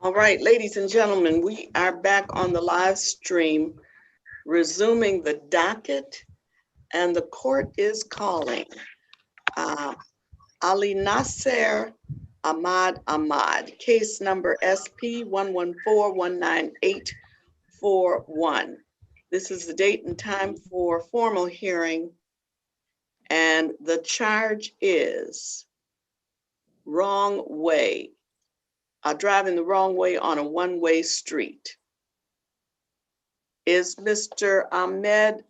All right, ladies and gentlemen, we are back on the live stream, resuming the docket, and the court is calling Ali Nasser Ahmad, case number SP 114-19841. This is the date and time for formal hearing, and the charge is wrong way. Driving the wrong way on a one-way street. Is Mr. Ahmed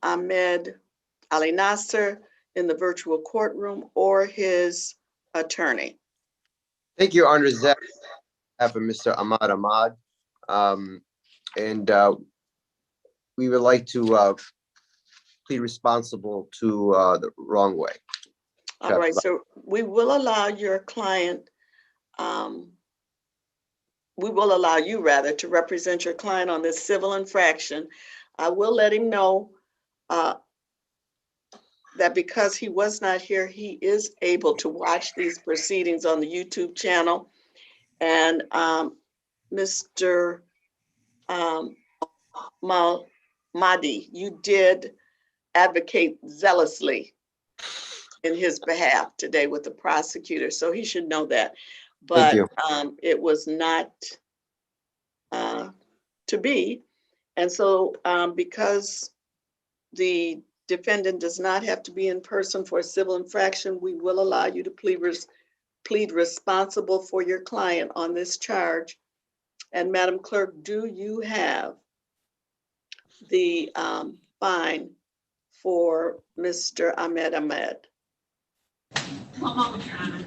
Ali Nasser in the virtual courtroom or his attorney? Thank you, Honor Zach, for Mr. Ahmad. We would like to plead responsible to the wrong way. All right, so we will allow your client, we will allow you rather to represent your client on this civil infraction. I will let him know that because he was not here, he is able to watch these proceedings on the YouTube channel. And Mr. Mahdi, you did advocate zealously in his behalf today with the prosecutor, so he should know that. But it was not to be. And so because the defendant does not have to be in person for a civil infraction, we will allow you to plead responsible for your client on this charge. And Madam Clerk, do you have the fine for Mr. Ahmed? One moment, Your Honor.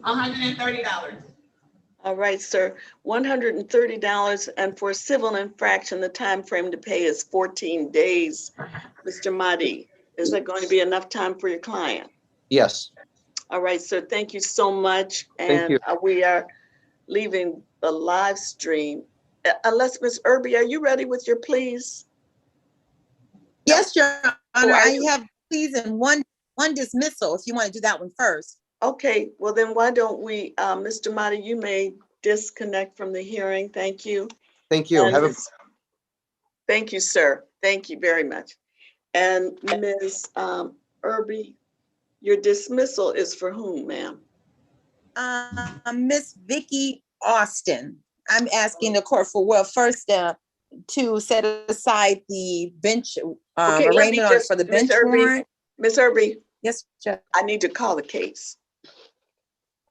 $130. All right, sir. $130, and for civil infraction, the time frame to pay is 14 days. Mr. Mahdi, is that going to be enough time for your client? Yes. All right, sir. Thank you so much. Thank you. And we are leaving the live stream. Unless Ms. Irby, are you ready with your pleas? Yes, Your Honor. I have pleas and one dismissal if you want to do that one first. Okay, well then why don't we, Mr. Mahdi, you may disconnect from the hearing. Thank you. Thank you. Thank you, sir. Thank you very much. And Ms. Irby, your dismissal is for whom, ma'am? Miss Vicki Austin. I'm asking the court for, well, first to set aside the bench arraignment for the bench warrant. Ms. Irby. Yes, Judge. I need to call the case.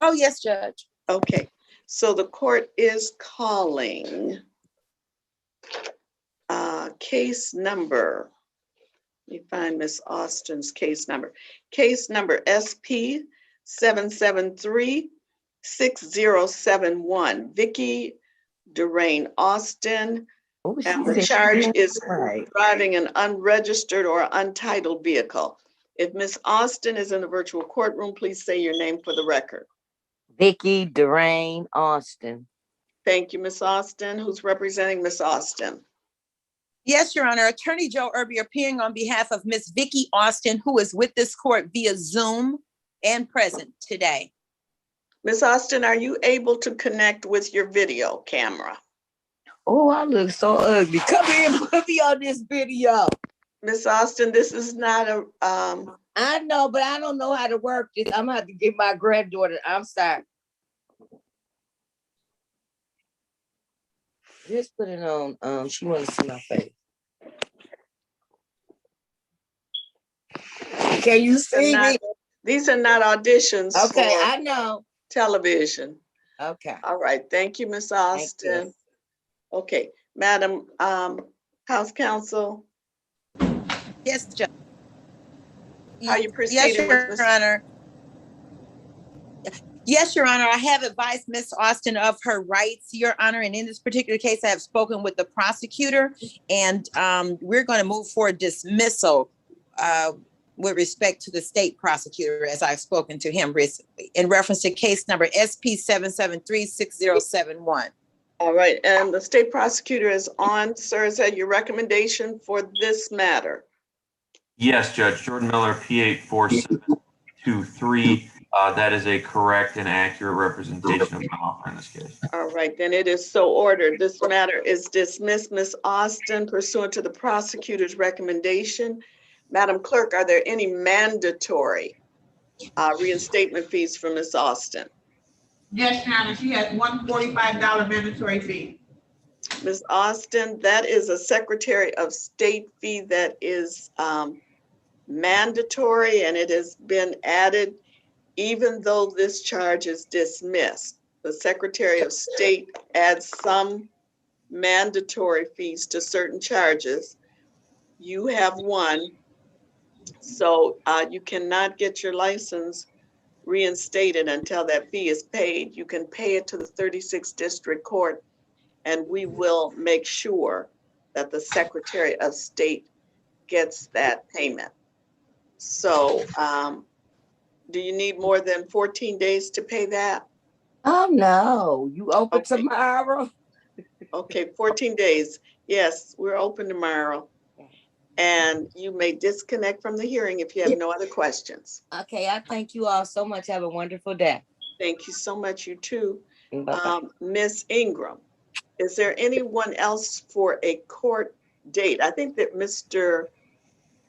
Oh, yes, Judge. Okay, so the court is calling case number, let me find Ms. Austin's case number. Case number SP 773-6071, Vicki Durain Austin. And the charge is driving an unregistered or untitled vehicle. If Ms. Austin is in the virtual courtroom, please say your name for the record. Vicki Durain Austin. Thank you, Ms. Austin. Who's representing Ms. Austin? Yes, Your Honor. Attorney Joe Irby appearing on behalf of Ms. Vicki Austin, who is with this court via Zoom and present today. Ms. Austin, are you able to connect with your video camera? Oh, I look so ugly. Come here and put me on this video. Ms. Austin, this is not a... I know, but I don't know how to work this. I'm gonna have to get my granddaughter. I'm sorry. Just put it on. She wants to see my face. Can you see me? These are not auditions. Okay, I know. Television. Okay. All right. Thank you, Ms. Austin. Okay, Madam House Counsel. Yes, Judge. How you proceeding? Yes, Your Honor. Yes, Your Honor. I have advised Ms. Austin of her rights, Your Honor. And in this particular case, I have spoken with the prosecutor, and we're going to move for dismissal with respect to the state prosecutor, as I've spoken to him recently, in reference to case number SP 773-6071. All right, and the state prosecutor is on. Sir, is that your recommendation for this matter? Yes, Judge. Jordan Miller, P84723. That is a correct and accurate representation of my offer in this case. All right, then it is so ordered. This matter is dismissed. Ms. Austin, pursuant to the prosecutor's recommendation. Madam Clerk, are there any mandatory reinstatement fees for Ms. Austin? Yes, Your Honor, she has $145 mandatory fee. Ms. Austin, that is a Secretary of State fee that is mandatory, and it has been added even though this charge is dismissed. The Secretary of State adds some mandatory fees to certain charges. You have one, so you cannot get your license reinstated until that fee is paid. You can pay it to the 36th District Court, and we will make sure that the Secretary of State gets that payment. So do you need more than 14 days to pay that? Oh, no, you open Okay. tomorrow? Okay, 14 days. Yes, we're open tomorrow. And you may disconnect from the hearing if you have no other questions. Okay, I thank you all so much. Have a wonderful day. Thank you so much, you too. Bye-bye. Ms. Ingram, is there anyone else for a court date? I think that Mr.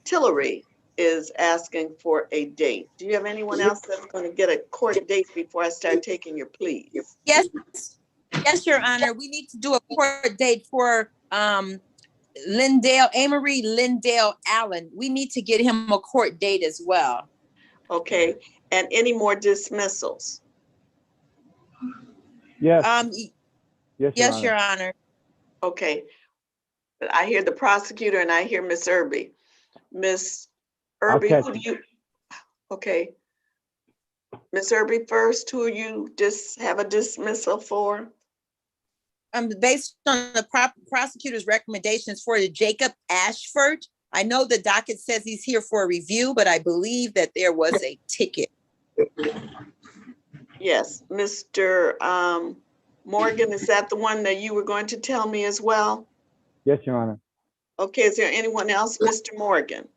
Tillery is asking for a date. Do you have anyone else that's going to get a court date before I start taking your pleas? Yes, yes, Your Honor. We need to do a court date for Amory Lindale Allen. We need to get him a court date as well. Okay, and any more dismissals? Yes, Yes, Your Honor. Okay, but I hear the prosecutor and I hear Miss Irby. Miss Irby, catch who do you? Okay. Miss Irby first, who you just have a dismissal for? Based on the prosecutor's recommendations for Jacob Ashford. I know the docket says he's here for a review, but I believe that there was a ticket. Yes, Mr. Morgan, is that the one that you were going to tell me as well? yes, Your Honor. Okay, is there anyone else, Mr. Morgan?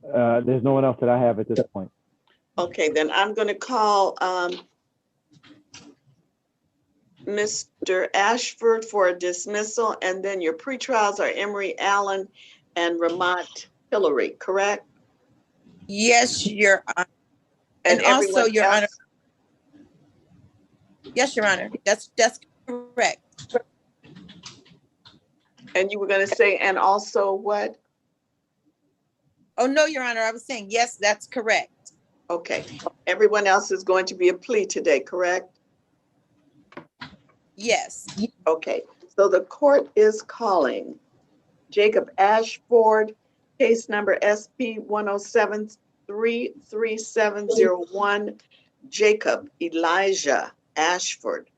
There's no one else that I have at this point. Okay, then I'm going to call Mr. Ashford for a dismissal, and then your pretrials are Emery Allen and Ramat Hillary, correct? Yes, Your Honor. And And also, everyone Your Honor. else? Yes, Your Honor. That's correct. And you were going to say, and also what? Oh, no, Your Honor. I was saying, yes, that's correct. Okay, everyone else is going to be a plea today, correct? Yes. Okay, so the court is calling Jacob Ashford, case number SP 107-33701, Jacob Elijah Ashford.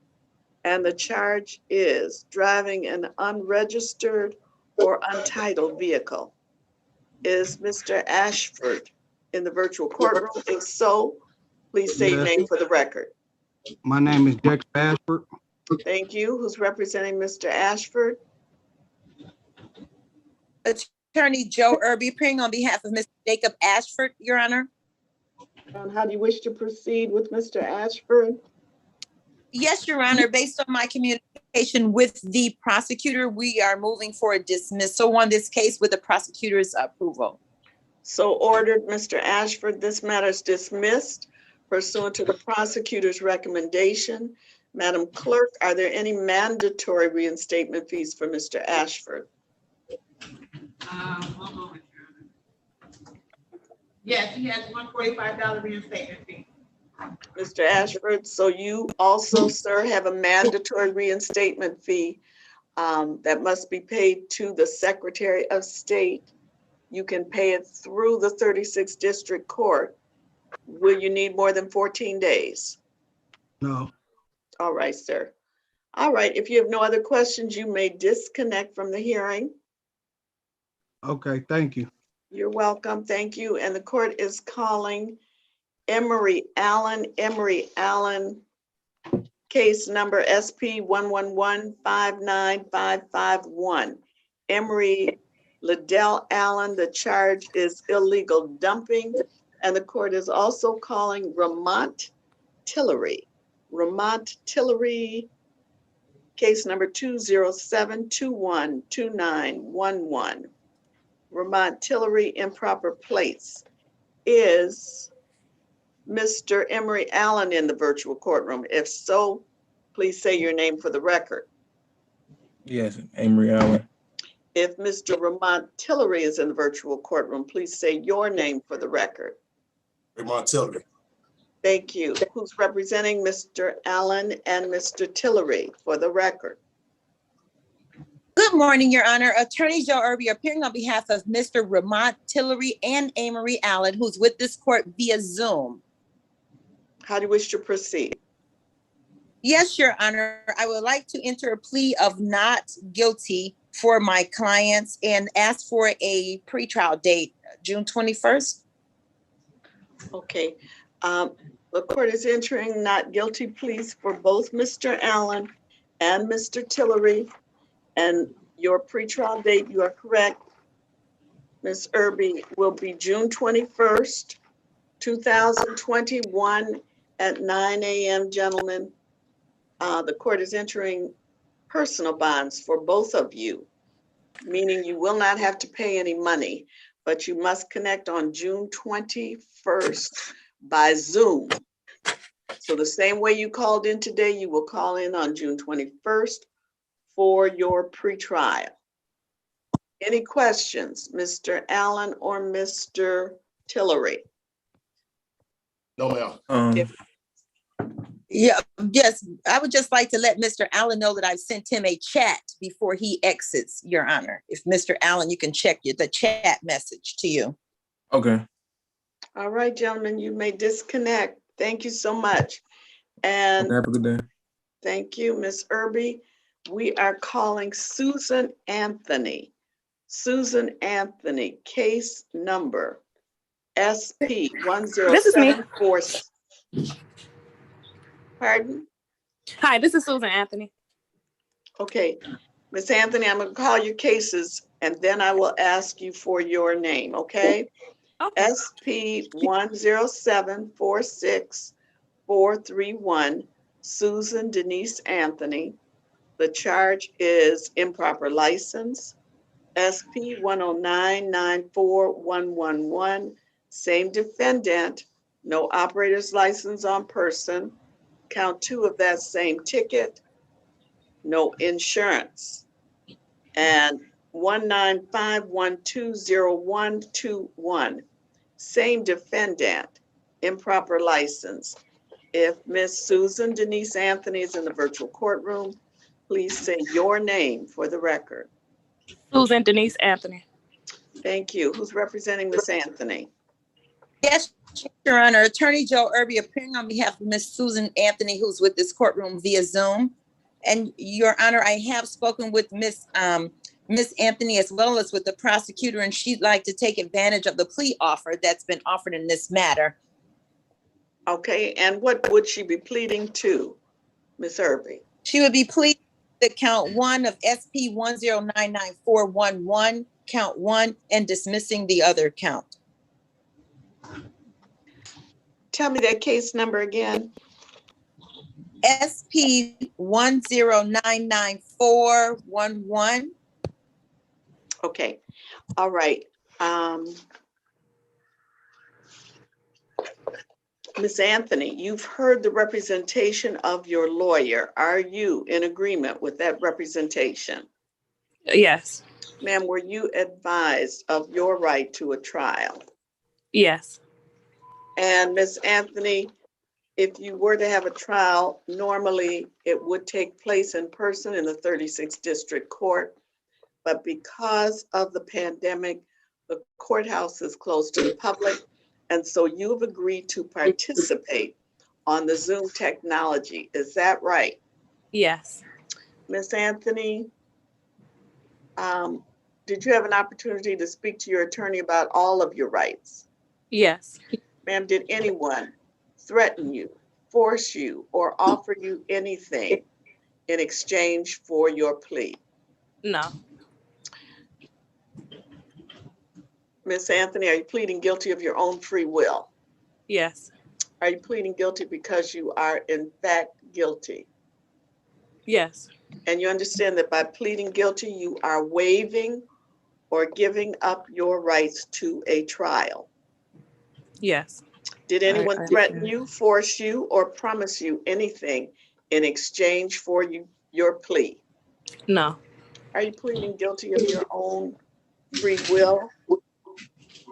And the charge is driving an unregistered or untitled vehicle. Is Mr. Ashford in the virtual courtroom? If so, please say your Yes. name for the record. My name is Jacob Ashford. Thank you. Who's representing Mr. Ashford? Attorney Joe Irby, appearing on behalf of Mr. Jacob Ashford, Your Honor. And how do you wish to proceed with Mr. Ashford? Yes, Your Honor. Based on my communication with the prosecutor, we are moving for a dismissal on this case with the prosecutor's approval. So ordered, Mr. Ashford. This matter is dismissed pursuant to the prosecutor's recommendation. Madam Clerk, are there any mandatory reinstatement fees for Mr. Ashford? One moment, Your Honor. Yes, he has $145 reinstatement fee. Mr. Ashford, so you also, sir, have a mandatory reinstatement fee that must be paid to the Secretary of State. You can pay it through the 36th District Court. Will you need more than 14 days? No. All right, sir. All right, if you have no other questions, you may disconnect from the hearing. Okay, thank you. You're welcome, thank you. And the court is calling Emery Allen, Case number SP 111-59551. Emery Liddell Allen, the charge is illegal dumping. And the court is also calling Ramont Tillery. Ramont Tillery, case number 207-212911. Ramont Tillery improper plates. Is Mr. Emery Allen in the virtual courtroom? If so, please say your name for the record. Yes, Amory Allen. If Mr. Ramont Tillery is in the virtual courtroom, please say your name for the record. Ramont Tillery. Thank you. Who's representing Mr. Allen and Mr. Tillery for the record? Good morning, Your Honor. Attorney Joe Irby appearing on behalf of Mr. Ramont Tillery and Amory Allen, who's with this court via Zoom. How do you wish to proceed? Yes, Your Honor. I would like to enter a plea of not guilty for my clients and ask for a pretrial date, June 21st. Okay. The court is entering not guilty pleas for both Mr. Allen and Mr. Tillery. And your pretrial date, you are correct, Ms. Irby, will be June 21st, 2021 at 9 a.m., gentlemen. The court is entering personal bonds for both of you, meaning you will not have to pay any money, but you must connect on June 21st by Zoom. So the same way you called in today, you will call in on June 21st for your pretrial. Any questions, Mr. Allen or Mr. Tillery? No, ma'am. Yes, I would just like to let Mr. Allen know that I've sent him a chat before he exits, Your Honor. If Mr. Allen, you can check the chat message to you. Okay. All right, gentlemen, you may disconnect. Thank you so much. And Okay, have a good day. thank you, Ms. Irby. We are calling Susan Anthony. Susan Anthony, case number SP 10746. Pardon? Hi, this is Susan Anthony. Okay, Ms. Anthony, I'm gonna call your cases and then I will ask you for your name, okay? Okay. SP 107-46431, Susan Denise Anthony. The charge is improper license. SP 109-94111, same defendant, no operator's license on person. Count 2 of that same ticket, no insurance. And 195120121, same defendant, improper license. If Miss Susan Denise Anthony is in the virtual courtroom, please say your name for the record. Susan Denise Anthony. Thank you. Who's representing Miss Anthony? Yes, Your Honor. Attorney Joe Irby appearing on behalf of Miss Susan Anthony, who's with this courtroom via Zoom. And Your Honor, I have spoken with Miss Anthony as well as with the prosecutor, and she'd like to take advantage of the plea offer that's been offered in this matter. Okay, and what would she be pleading to, Miss Irby? She would be pleading to count 1 of SP 1099411, count 1, and dismissing the other count. Tell me that case number again. SP 1099411. Okay, all right. Miss Anthony, you've heard the representation of your lawyer. Are you in agreement with that representation? Yes. Ma'am, were you advised of your right to a trial? Yes. And Miss Anthony, if you were to have a trial, normally it would take place in person in the 36th District Court. But because of the pandemic, the courthouse is closed to the public. And so you've agreed to participate on the Zoom technology. Is that right? Yes. Miss Anthony, did you have an opportunity to speak to your attorney about all of your rights? Yes. Ma'am, did anyone threaten you, force you or offer you anything in exchange for your plea? No. Miss Anthony, are you pleading guilty of your own free will? Yes. Are you pleading guilty because you are in fact guilty? Yes. And you understand that by pleading guilty, you are waiving or giving up your rights to a trial? Yes. Did anyone I threaten understand. you, force you, or promise you anything in exchange for your plea? No. Are you pleading guilty of your own free will?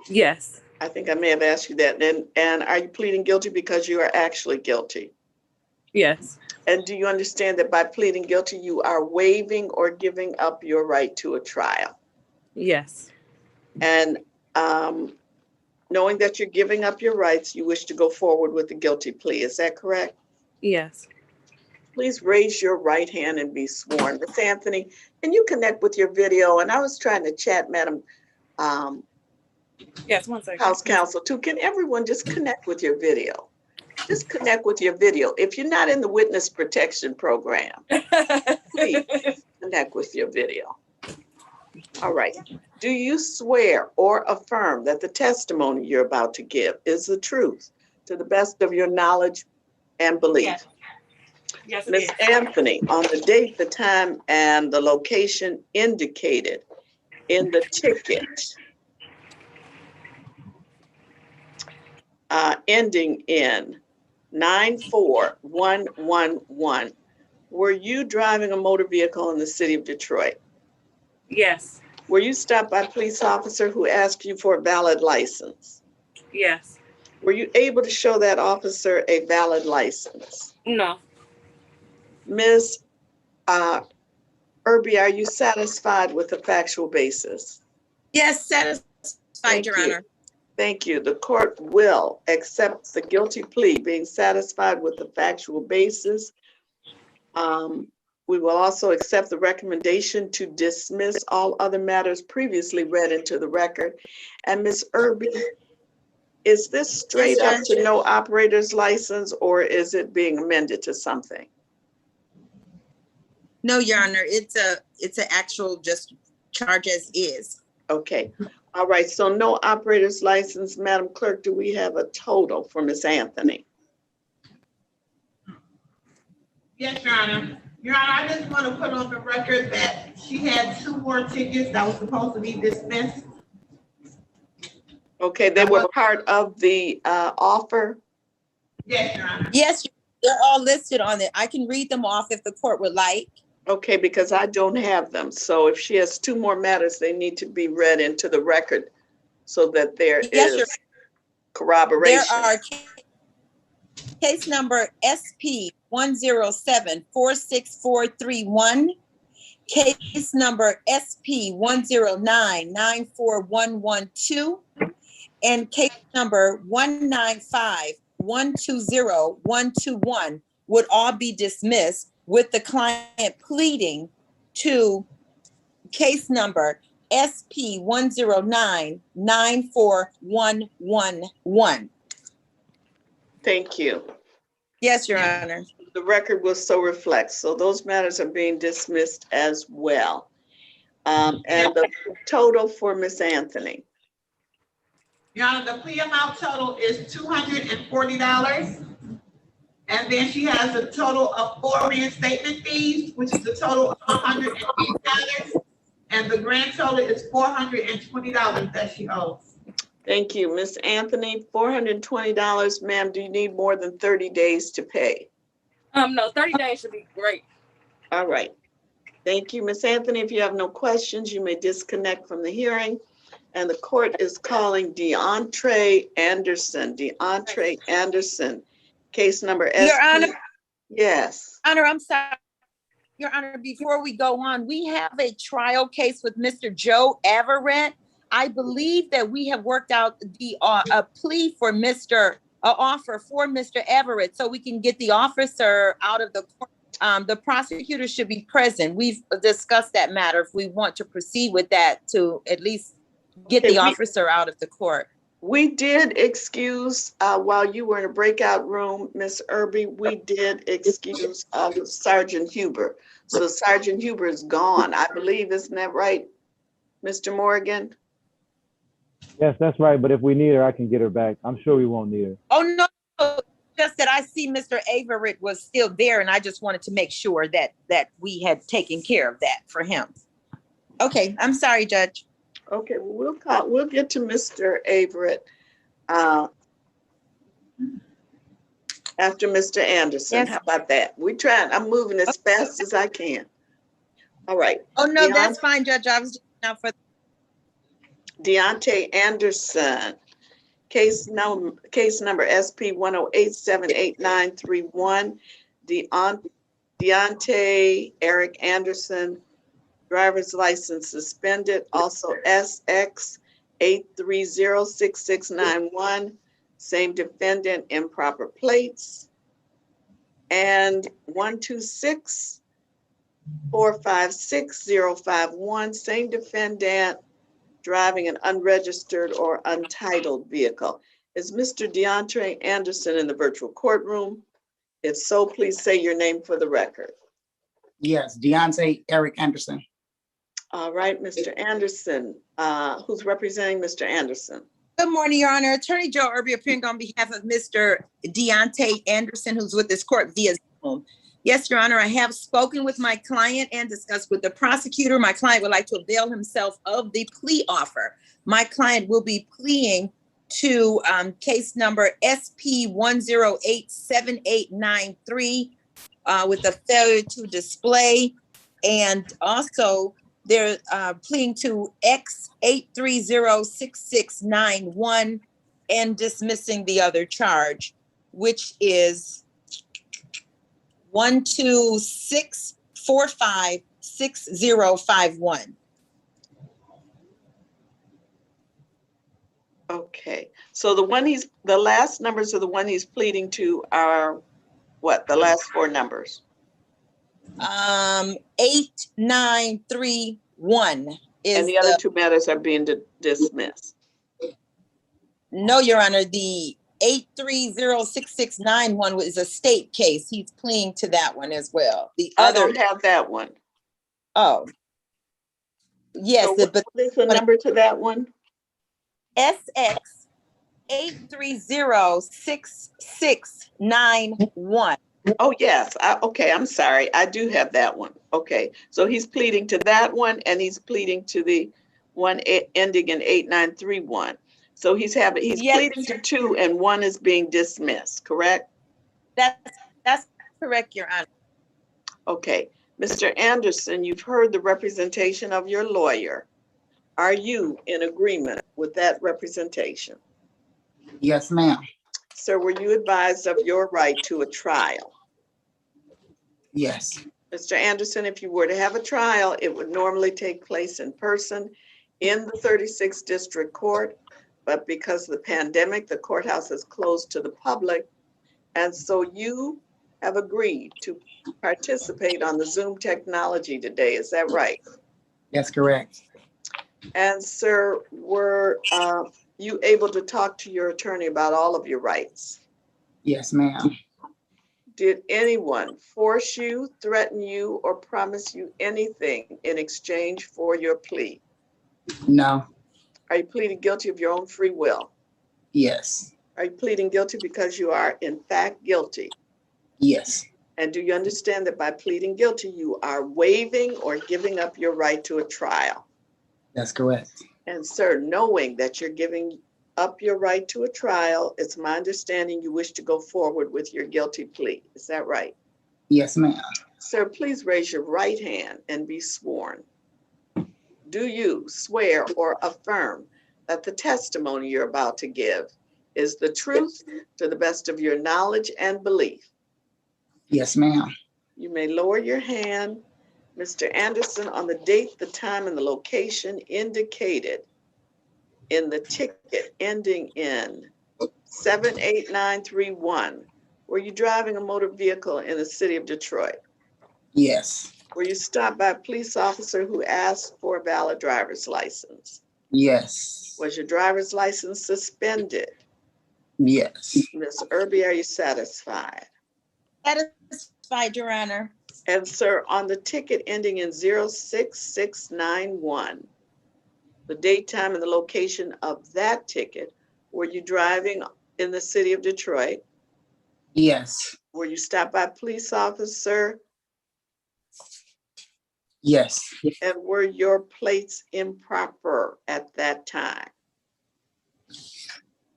Yes. I think I may have asked you that. And are you pleading guilty because you are actually guilty? Yes. And do you understand that by pleading guilty, you are waiving or giving up your right to a trial? Yes. And knowing that you're giving up your rights, you wish to go forward with the guilty plea. Is that correct? Yes. Please raise your right hand and be sworn. Miss Anthony, can you connect with your video? And I was trying to chat, Madam Yes. 1 second. House Counsel, too. Can everyone just connect with your video? Just connect with your video. If you're not in the witness protection program, please connect with your video. All right. Do you swear or affirm that the testimony you're about to give is the truth to the best of your knowledge and belief? Yes. Yes, it Miss is. Anthony, on the date, the time, and the location indicated in the ticket, ending in 94111, were you driving a motor vehicle in the city of Detroit? Yes. Were you stopped by a police officer who asked you for a valid license? Yes. Were you able to show that officer a valid license? No. Ms. Irby, are you satisfied with the factual basis? Yes, satisfied, Thank Your you. Honor. Thank you. The court will accept the guilty plea, being satisfied with the factual basis. We will also accept the recommendation to dismiss all other matters previously read into the record. And Ms. Irby, is this straight Yes, up Judge. to no operator's license, or is it being amended to something? No, Your Honor, it's a actual just charge as is. Okay. All right. So no operator's license. Madam Clerk, do we have a total for Ms. Anthony? Yes, Your Honor. Your Honor, I just want to put on the record that she had 2 more tickets that was supposed to be dismissed. Okay, they were part of the offer. Yes, Your Honor. Yes, they're all listed on it. I can read them off if the court would like. Okay, because I don't have them. So if she has 2 more matters, they need to be read into the record so that there Yes, is Your corroboration. There are case number SP 107-46431, case number SP 109-94112, and case number 195-120-121 would all be dismissed with the client pleading to case number SP 109-94111. Thank you. Yes, Your Honor. The record will so reflect. So those matters are being dismissed as well. And the total for Ms. Anthony. Your Honor, the plea amount total is $240. And then she has a total of 4 reinstatement fees, which is a total of $180. And the grand total is $420 that she owes. Thank you. Ms. Anthony, $420. Ma'am, do you need more than 30 days to pay? No, 30 days should be great. All right. Thank you, Ms. Anthony. If you have no questions, you may disconnect from the hearing. And the court is calling DeAndre Anderson. DeAndre Anderson, case number SP. Your Honor. Yes. Honor, I'm sorry. Your Honor, before we go on, we have a trial case with Mr. Joe Everett. I believe that we have worked out the a plea for offer for Mr. Everett, so we can get the officer out of the court. The prosecutor should be present. We've discussed that matter if we want to proceed with that to at least get the officer out of the court. We did excuse, while you were in a breakout room, Miss Irby, we did excuse Sergeant Huber. So Sergeant Huber is gone, I believe, isn't that right, Mr. Morgan? Yes, that's right. But if we need her, I can get her back. I'm sure we won't need her. Oh, no, just that I see Mr. Averett was still there, and I just wanted to make sure that we had taken care of that for him. Okay, I'm sorry, Judge. Okay, well, we'll get to Mr. Averett after Mr. Anderson. Yes. How about that? I'm moving as fast as I can. All right. Oh, no, that's fine, Judge. I was just now for Deontay Anderson, case number SP 1087891. Deontay Eric Anderson, driver's license suspended. Also SX 8306691, same defendant, improper plates. And 126456051, same defendant, driving an unregistered or untitled vehicle. Is Mr. Deontay Anderson in the virtual courtroom? If so, please say your name for the record. Yes, Deontay Eric Anderson. All right, Mr. Anderson, who's representing Mr. Anderson? Good morning, Your Honor. Attorney Joe Irby appearing on behalf of Mr. Deontay Anderson, who's with this court via Zoom. Yes, Your Honor, I have spoken with my client and discussed with the prosecutor. My client would like to avail himself of the plea offer. My client will be pleading to case number SP 1087893 with a failure to display, and also they're pleading to X 8306691 and dismissing the other charge, which is 126456051. Okay, so the last numbers of the one he's pleading to are what? The last four numbers? 8931 is, and the other two matters are being dismissed. No, Your Honor, the 8306691 is a state case. He's pleading to that one as well. The I other, don't have that one. oh, yes, So what is the number to that one? SX 8306691. Oh, yes. Okay, I'm sorry. I do have that one. Okay, so he's pleading to that one, and he's pleading to the one ending in 8931. So he's Yes. pleading to two, and one is being dismissed, correct? That's correct, Your Honor. Okay, Mr. Anderson, you've heard the representation of your lawyer. Are you in agreement with that representation? Yes, ma'am. Sir, were you advised of your right to a trial? Yes. Mr. Anderson, if you were to have a trial, it would normally take place in person in the 36th District Court, but because of the pandemic, the courthouse is closed to the public. And so you have agreed to participate on the Zoom technology today, is that right? That's correct. And sir, were you able to talk to your attorney about all of your rights? Yes, ma'am. Did anyone force you, threaten you, or promise you anything in exchange for your plea? No. Are you pleading guilty of your own free will? Yes. Are you pleading guilty because you are in fact guilty? Yes. And do you understand that by pleading guilty, you are waiving or giving up your right to a trial? That's correct. And sir, knowing that you're giving up your right to a trial, it's my understanding you wish to go forward with your guilty plea. Is that right? Yes, ma'am. Sir, please raise your right hand and be sworn. Do you swear or affirm that the testimony you're about to give is the truth to the best of your knowledge and belief? Yes, ma'am. You may lower your hand. Mr. Anderson, on the date, the time, and the location indicated in the ticket ending in 78931, were you driving a motor vehicle in the city of Detroit? Yes. Were you stopped by a police officer who asked for a valid driver's license? Yes. Was your driver's license suspended? Yes. Ms. Irby, are you satisfied? Satisfied, Your Honor. And sir, on the ticket ending in 06691, the date, time, and the location of that ticket, were you driving in the city of Detroit? Yes. Were you stopped by a police officer? Yes. And were your plates improper at that time?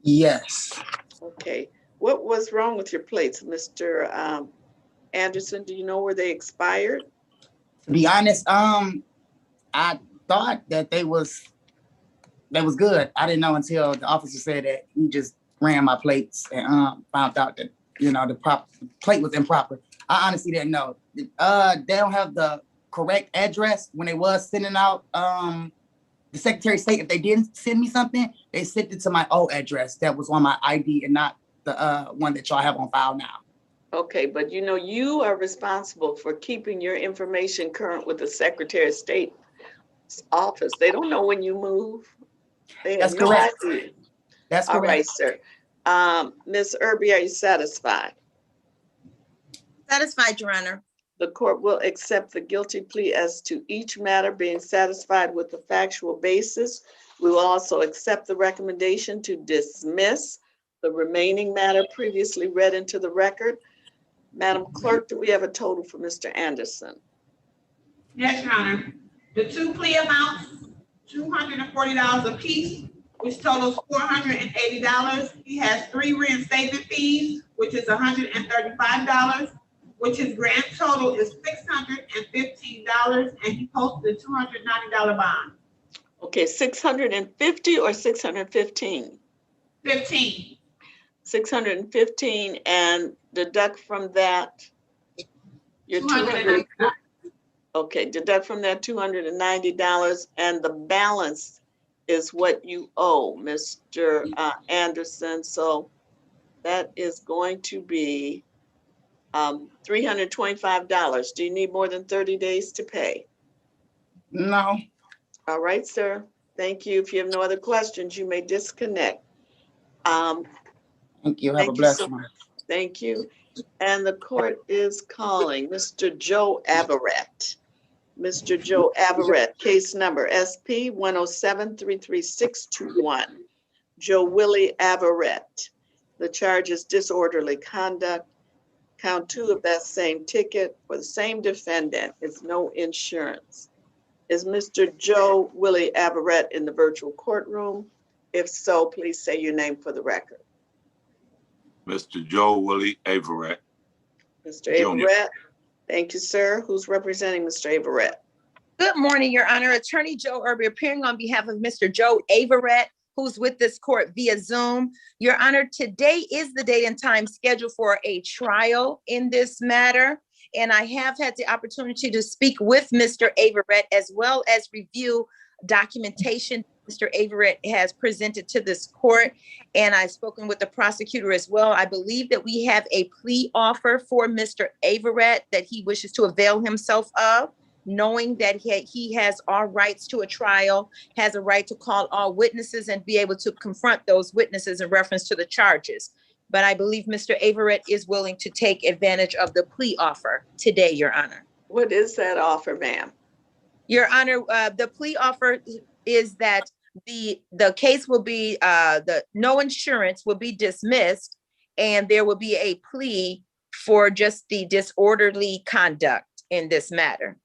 Yes. Okay. What was wrong with your plates, Mr. Anderson? Do you know where they expired? To be honest, I thought that they was good. I didn't know until the officer said that he just ran my plates and found out that the plate was improper. I honestly didn't know. They don't have the correct address when they was sending out the Secretary of State. If they didn't send me something, they sent it to my old address that was on my ID and not the one that y'all have on file now. Okay, but you are responsible for keeping your information current with the Secretary of State's office. They don't know when you move. They have That's no correct. idea. That's All right, correct. sir. Ms. Irby, are you satisfied? Satisfied, Your Honor. The court will accept the guilty plea as to each matter being satisfied with the factual basis. We will also accept the recommendation to dismiss the remaining matter previously read into the record. Madam Clerk, do we have a total for Mr. Anderson? Yes, Your Honor. The two plea amounts, $240 apiece, which totals $480. He has 3 reinstatement fees, which is $135, which his grand total is $615, and he posted a $290 bond. Okay, 650 or 615? 15. 615, and deduct from that your 200. Okay, deduct from that $290, and the balance is what you owe, Mr. Anderson. So that is going to be $325. Do you need more than 30 days to pay? No. All right, sir. Thank you. If you have no other questions, you may disconnect. Thank you. Have a Thank you blessed so one. much. Thank you. And the court is calling Mr. Joe Averett. Mr. Joe Averett, case number SP 107-33621. Joe Willie Averett. The charge is disorderly conduct. Count 2 of that same ticket for the same defendant is no insurance. Is Mr. Joe Willie Averett in the virtual courtroom? If so, please say your name for the record. Mr. Joe Willie Averett. Mr. Averett, thank you, sir. Who's representing Mr. Averett? Good morning, Your Honor. Attorney Joe Irby appearing on behalf of Mr. Joe Averett, who's with this court via Zoom. Your Honor, today is the date and time scheduled for a trial in this matter. And I have had the opportunity to speak with Mr. Averett as well as review documentation Mr. Averett has presented to this court. And I've spoken with the prosecutor as well. I believe that we have a plea offer for Mr. Averett that he wishes to avail himself of, knowing that he has all rights to a trial, has a right to call all witnesses and be able to confront those witnesses in reference to the charges. But I believe Mr. Averett is willing to take advantage of the plea offer today, Your Honor. What is that offer, ma'am? Your Honor, the plea offer is that the case will be, the no insurance will be dismissed, and there will be a plea for just the disorderly conduct in this matter.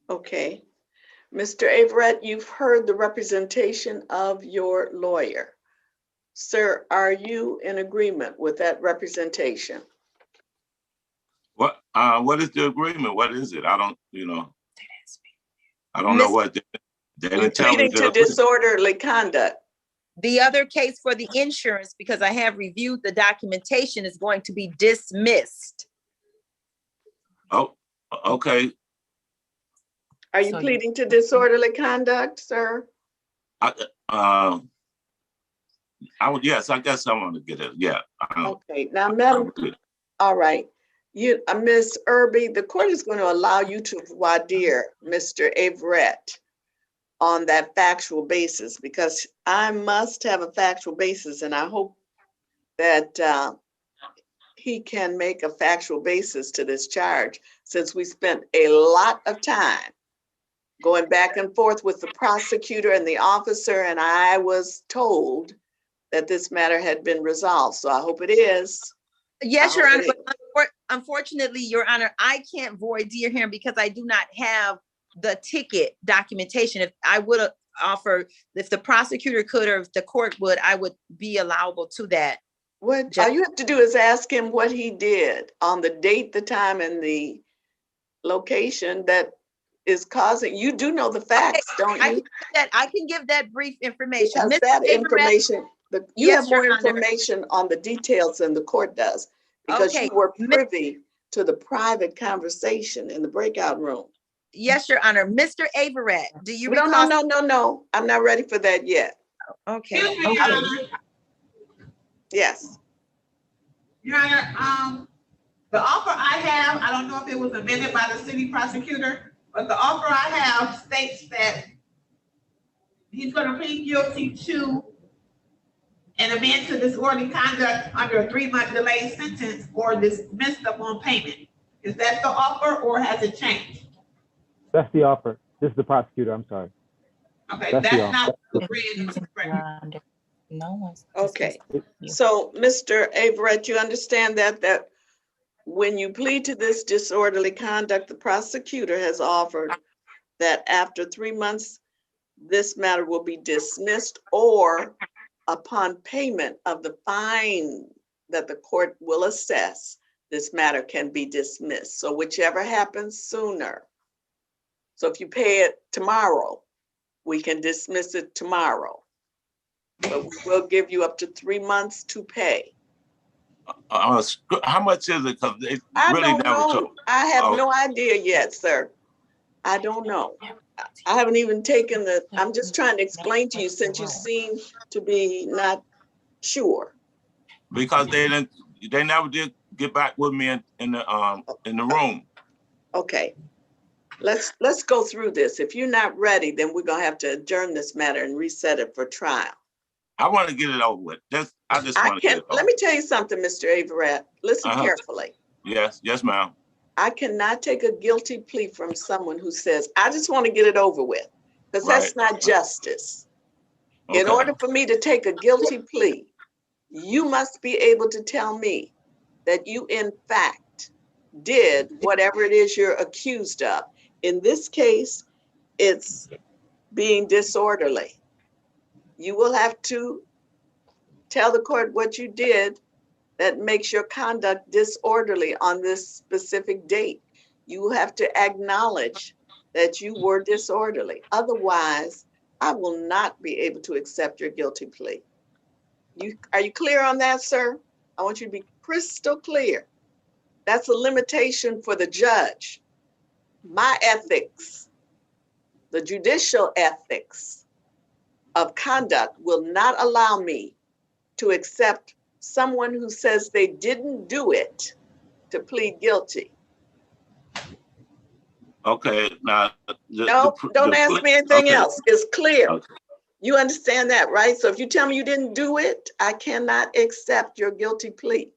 Okay. Mr. Averett, you've heard the representation of your lawyer. Sir, are you in agreement with that representation? What is the agreement? What is it? I don't know what they didn't tell me. Pleading to disorderly conduct. The other case for the insurance, because I have reviewed the documentation, is going to be dismissed. Oh, okay. Are you pleading to disorderly conduct, sir? Yes, I guess I want to get it. Yeah. Okay, now, madam, all right. Ms. Irby, the court is going to allow you to voir dire Mr. Averett. on that factual basis, because I must have a factual basis, and I hope that he can make a factual basis to this charge, since we spent a lot of time going back and forth with the prosecutor and the officer, and I was told that this matter had been resolved. So I hope it is. Yes, Your I Honor, hope it but unfortunately, Your Honor, I can't void dear hearing because I do not have the ticket documentation. If I would have offered, if the prosecutor could, or if the court would, I would be allowable to that. What all you have to do is ask him what he did on the date, the time, and the location that is causing. You do know the facts, don't you? I can give that brief information. Because Mr. that Averett, information, you Yes, have more Your Honor. information on the details than the court does, because Okay, you were privy to the private conversation in the breakout room. Yes, Your Honor. Mr. Averett, do you No, recall? no. I'm not ready for that yet. Okay. Excuse me, Your Honor. Yes. Your Honor, the offer I have, I don't know if it was amended by the city prosecutor, but the offer I have states that he's gonna plead guilty to an amend to disorderly conduct under a 3-month delayed sentence or dismissed upon payment. Is that the offer or has it changed? That's the offer. This is the prosecutor, I'm sorry. Okay, That's the that's not what No one's. Okay. So, Mr. Averett, you understand that when you plead to this disorderly conduct, the prosecutor has offered that after 3 months, this matter will be dismissed, or upon payment of the fine that the court will assess, this matter can be dismissed. So whichever happens sooner. So if you pay it tomorrow, we can dismiss it tomorrow. But we will give you up to 3 months to pay. How much is it? Because they I really don't never know. told. I have Oh. no idea yet, sir. I don't know. I haven't even taken I'm just trying to explain to you, since you seem to be not sure. Because they never did get back with me in the room. Okay. Let's go through this. If you're not ready, then we're gonna have to adjourn this matter and reset it for trial. I want to get it over with. I just want to get it over. Let me tell you something, Mr. Averett. Listen carefully. Yes, ma'am. I cannot take a guilty plea from someone who says, I just want to get it over with, because that's not justice. Okay. In order for me to take a guilty plea, you must be able to tell me that you, in fact, did whatever it is you're accused of. In this case, it's being disorderly. You will have to tell the court what you did that makes your conduct disorderly on this specific date. You will have to acknowledge that you were disorderly. Otherwise, I will not be able to accept your guilty plea. Are you clear on that, sir? I want you to be crystal clear. That's a limitation for the judge. My ethics, the judicial ethics of conduct, will not allow me to accept someone who says they didn't do it to plead guilty. Okay, now. Don't ask me anything else. It's clear. Okay. You understand that, right? So if you tell me you didn't do it, I cannot accept your guilty plea.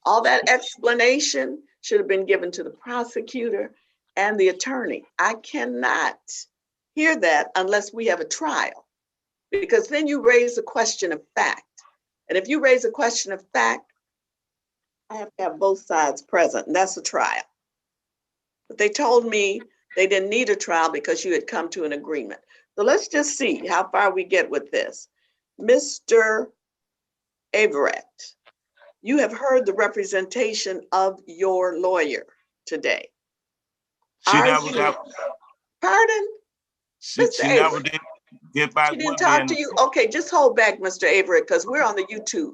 All that explanation should have been given to the prosecutor and the attorney. I cannot hear that unless we have a trial, because then you raise a question of fact. And if you raise a question of fact, I have to have both sides present, and that's a trial. But they told me they didn't need a trial because you had come to an agreement. So let's just see how far we get with this. Mr. Averett, you have heard the representation of your lawyer today. She never got. Pardon? She never did get back She with didn't me. talk to you? Okay, just hold back, Mr. Averett, because we're on the YouTube.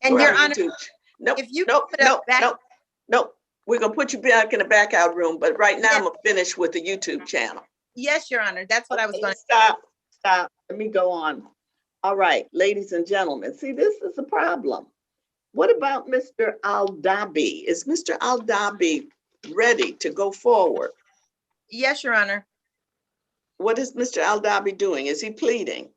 And We're Your on the Honor, YouTube. Nope, if you nope, put up back- nope. We're gonna put you back in the back out room, but right now I'm gonna finish with the YouTube channel. Yes, Your Honor, that's what I was going to. Stop. Let me go on. All right, ladies and gentlemen, see, this is a problem. What about Mr. Aldabi? Is Mr. Aldabi ready to go forward? Yes, Your Honor. What is Mr. Aldabi doing? Is he pleading?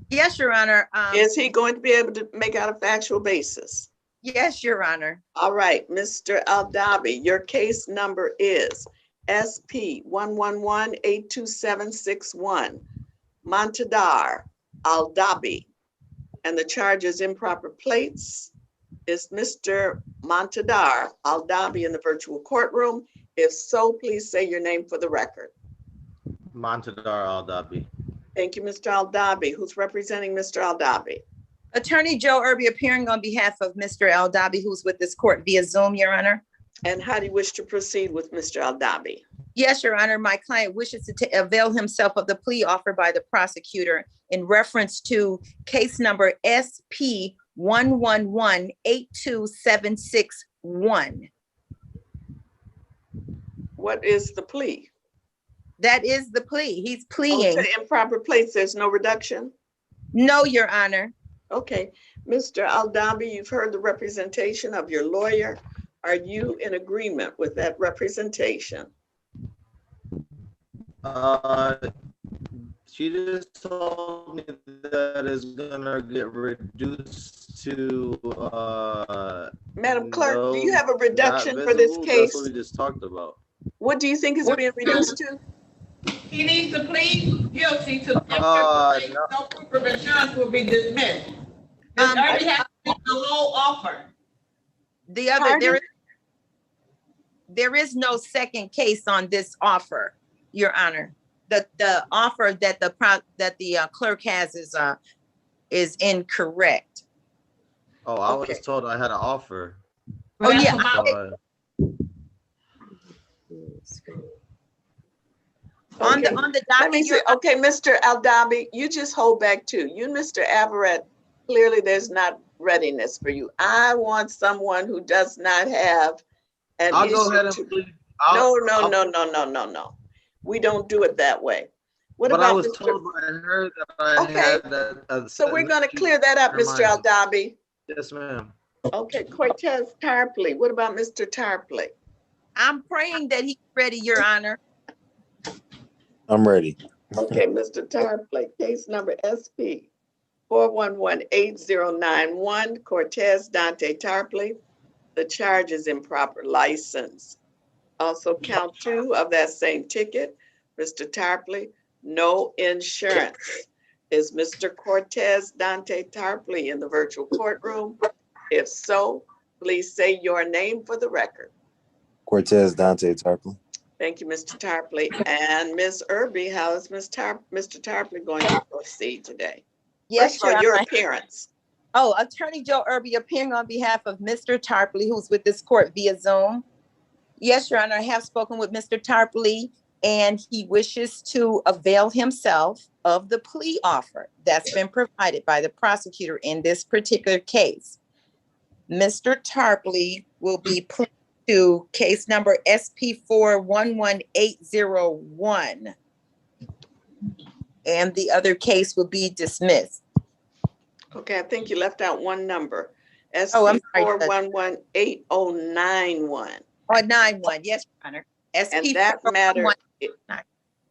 Yes, Your Honor. Is he going to be able to make out a factual basis? Yes, Your Honor. All right, Mr. Aldabi, your case number is SP 111-82761, Montadar Aldabi, and the charge is improper plates. Is Mr. Montadar Aldabi in the virtual courtroom? If so, please say your name for the record. Montadar Aldabi. Thank you, Mr. Aldabi. Who's representing Mr. Aldabi? Attorney Joe Irby appearing on behalf of Mr. Aldabi, who's with this court via Zoom, Your Honor. And how do you wish to proceed with Mr. Aldabi? Yes, Your Honor, my client wishes to avail himself of the plea offered by the prosecutor in reference to case number SP 111-82761. What is the plea? That is the plea. He's pleading. To improper plates, there's no reduction? No, Your Honor. Okay, Mr. Aldabi, you've heard the representation of your lawyer. Are you in agreement with that representation? She just told me that it's gonna get reduced to Madam Clerk, no, do you have a reduction not for this visible. case? That's what we just talked about. What do you think is being reduced to? He needs to plead guilty to no. no proof of insurance will be dismissed. This already has to be the whole offer. The other, there is no second case on this offer, Your Honor. The offer that the clerk has is incorrect. Oh, I was told I had an offer. Oh, yeah. On the Let docket, me see. Okay, Mr. Aldabi, you just hold back too. You and Mr. Averett, clearly there's not readiness for you. I want someone who does not have an I'll issue. go ahead and plead. No. We don't do it that way. What but about I was Mr. told by her that I had that. So we're going to clear that up, Mr. Aldabi. Yes, ma'am. Okay, Cortez Tarpley. What about Mr. Tarpley? I'm praying that he's ready, Your Honor. I'm ready. Okay, Mr. Tarpley, case number SP 411-8091, Cortez Dante Tarpley. The charge is improper license. Also count 2 of that same ticket, Mr. Tarpley, no insurance. Is Mr. Cortez Dante Tarpley in the virtual courtroom? If so, please say your name for the record. Cortez Dante Tarpley. Thank you, Mr. Tarpley. And Ms. Irby, how is Mr. Tarpley going to proceed today? Yes, First of all, your appearance. Oh, Attorney Joe Irby appearing on behalf of Mr. Tarpley, who's with this court via Zoom. Yes, Your Honor, I have spoken with Mr. Tarpley, and he wishes to avail himself of the plea offer that's been provided by the prosecutor in this particular case. Mr. Tarpley will be pleading to case number SP 411-801. And the other case will be dismissed. Okay, I think you left out one number. SP Oh, I'm sorry. 411-8091. Oh, 91, yes, Your Honor. SP And that matter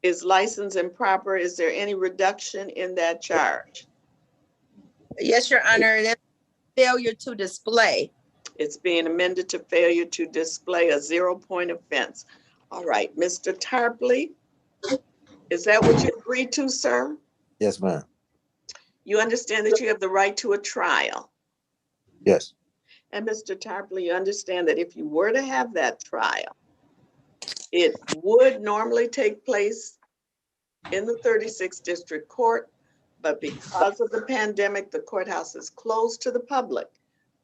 is license improper. Is there any reduction in that charge? Yes, Your Honor, that's failure to display. It's being amended to failure to display a 0-point offense. All right, Mr. Tarpley, is that what you agreed to, sir? Yes, ma'am. You understand that you have the right to a trial. Yes. And Mr. Tarpley, you understand that if you were to have that trial, it would normally take place in the 36th District Court, but because of the pandemic, the courthouse is closed to the public.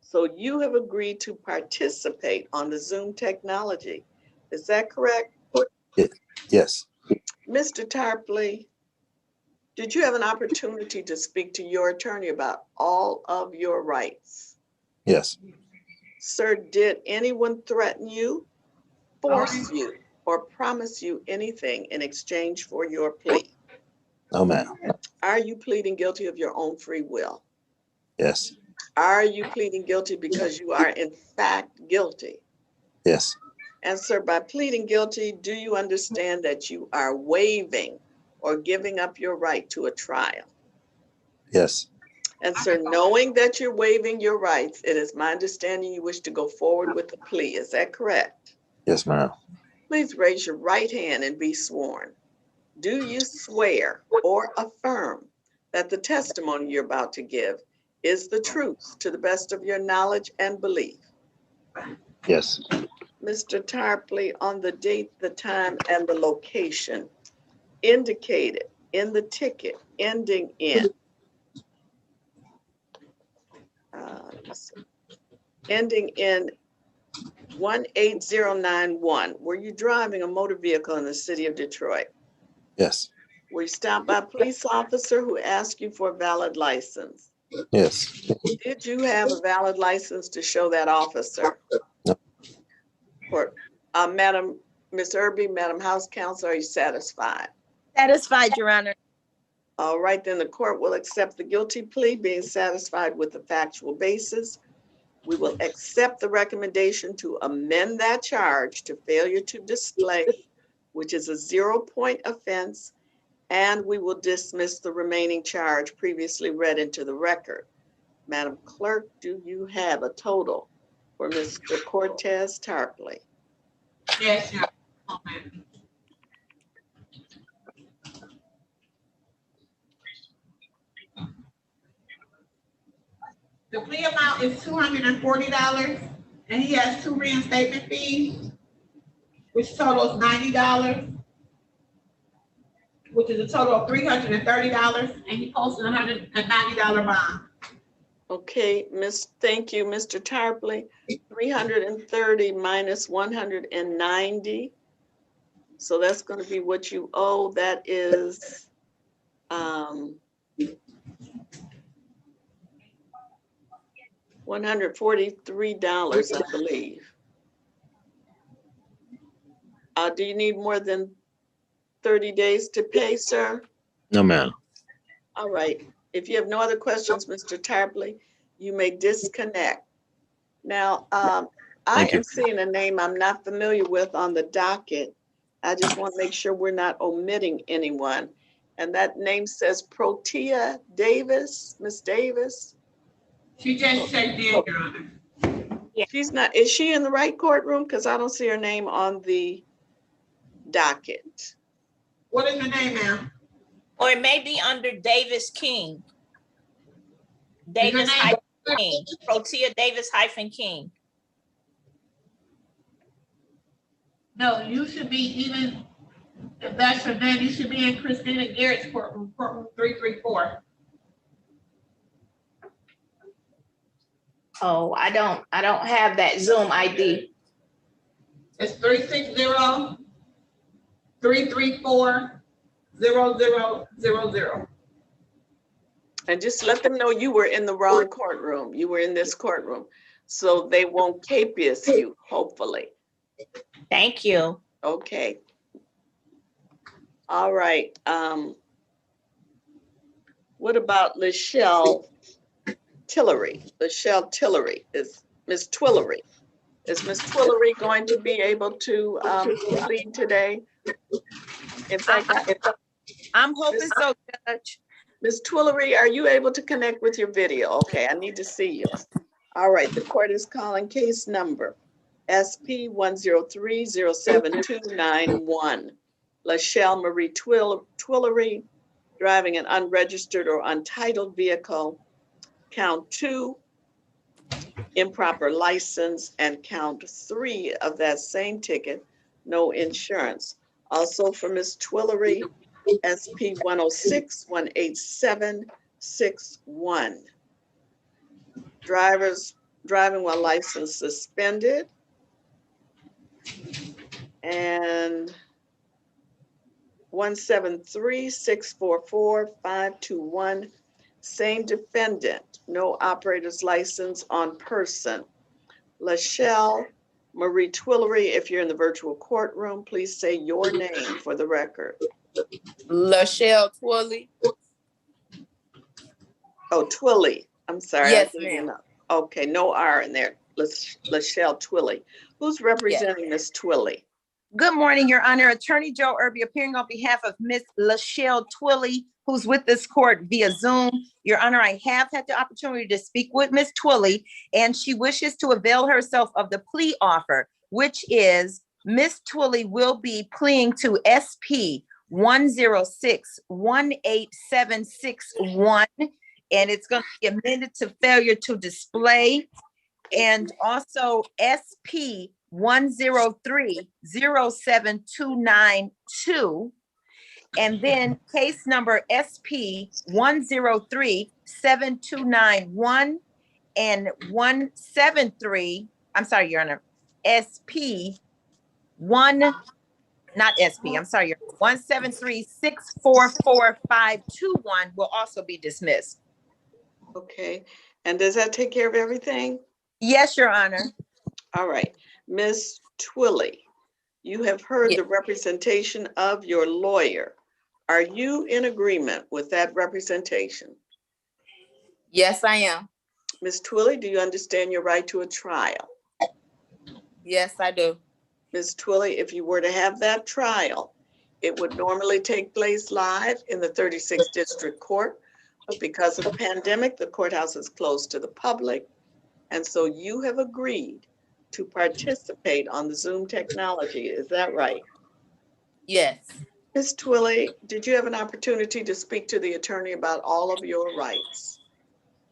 So you have agreed to participate on the Zoom technology. Is that correct? Yes. Mr. Tarpley, did you have an opportunity to speak to your attorney about all of your rights? Yes. Sir, did anyone threaten you, force you, or promise you anything in exchange for your plea? No, ma'am. Are you pleading guilty of your own free will? Yes. Are you pleading guilty because you are in fact guilty? Yes. And sir, by pleading guilty, do you understand that you are waiving or giving up your right to a trial? Yes. And sir, knowing that you're waiving your rights, it is my understanding you wish to go forward with the plea. Is that correct? Yes, ma'am. Please raise your right hand and be sworn. Do you swear or affirm that the testimony you're about to give is the truth to the best of your knowledge and belief? Yes. Mr. Tarpley, on the date, the time, and the location indicated in the ticket ending in 18091, were you driving a motor vehicle in the city of Detroit? Yes. Were you stopped by a police officer who asked you for a valid license? Yes. Did you have a valid license to show that officer? No. Or, Madam, Ms. Irby, Madam House Counsel, are you satisfied? Satisfied, Your Honor. All right, then the court will accept the guilty plea, being satisfied with the factual basis. We will accept the recommendation to amend that charge to failure to display, which is a 0-point offense, and we will dismiss the remaining charge previously read into the record. Madam Clerk, do you have a total for Mr. Cortez Tarpley? Yes, Your Honor. The plea amount is $240, and he has 2 reinstatement fees, which totals $90, which is a total of $330, and he posted a $190 bond. Okay, thank you, Mr. Tarpley. 330 minus 190. So that's going to be what you owe. That is $143, I believe. Do you need more than 30 days to pay, sir? No, ma'am. All right. If you have no other questions, Mr. Tarpley, you may disconnect. Now, I am seeing a name I'm not familiar with on the docket. I just want to make sure we're not omitting anyone. And that name says Protea Davis, Miss Davis. She just checked in, Your Honor. She's not, is she in the right courtroom? Because I don't see her name on the docket. What is her name, ma'am? Or it may be under Davis King. Davis hyphen King. Protea Davis hyphen King. No, you should be even, if that's her name, you should be in Christina Garrett's courtroom, courtroom 334. Oh, I don't have that Zoom ID. It's 360-334-0000. And just let them know you were in the wrong courtroom. You were in this courtroom. So they won't capious you, hopefully. Thank you. Okay. All right. What about Lachelle Tillery? Lachelle Tillery is Miss Twillery. Is Miss Twillery going to be able to plead today? In fact, I'm hoping so, Judge. Ms. Twillery, are you able to connect with your video? Okay, I need to see you. All right, the court is calling case number SP 103-07291. Lachelle Marie Twillery, driving an unregistered or untitled vehicle. Count 2, improper license, and count 3 of that same ticket, no insurance. Also for Ms. Twillery, SP 106-18761. Driving while license suspended. And 173-644-521. Same defendant, no operator's license on person. Lachelle Marie Twillery, if you're in the virtual courtroom, please say your name for the record. Lachelle Twilley. Oh, Twilley. I'm sorry. Yes, I didn't ma'am. know. Okay, no R in there. Lachelle Twilley. Who's representing Miss Twilley? Good morning, Your Honor. Attorney Joe Irby appearing on behalf of Ms. Lachelle Twilley, who's with this court via Zoom. Your Honor, I have had the opportunity to speak with Ms. Twilley, and she wishes to avail herself of the plea offer, which is Ms. Twilley will be pleading to SP 106-18761, and it's going to be amended to failure to display, and also SP 103-07292, and then case number SP 103-7291 and 173, I'm sorry, Your Honor, SP 1, not SP, I'm sorry, Your Honor, 173-644-521 will also be dismissed. Okay, and does that take care of everything? Yes, Your Honor. All right, Ms. Twilley, you have heard Yes. the representation of your lawyer. Are you in agreement with that representation? Yes, I am. Ms. Twilley, do you understand your right to a trial? Yes, I do. Ms. Twilley, if you were to have that trial, it would normally take place live in the 36th District Court, but because of the pandemic, the courthouse is closed to the public. And so you have agreed to participate on the Zoom technology. Is that right? Yes. Ms. Twilley, did you have an opportunity to speak to the attorney about all of your rights?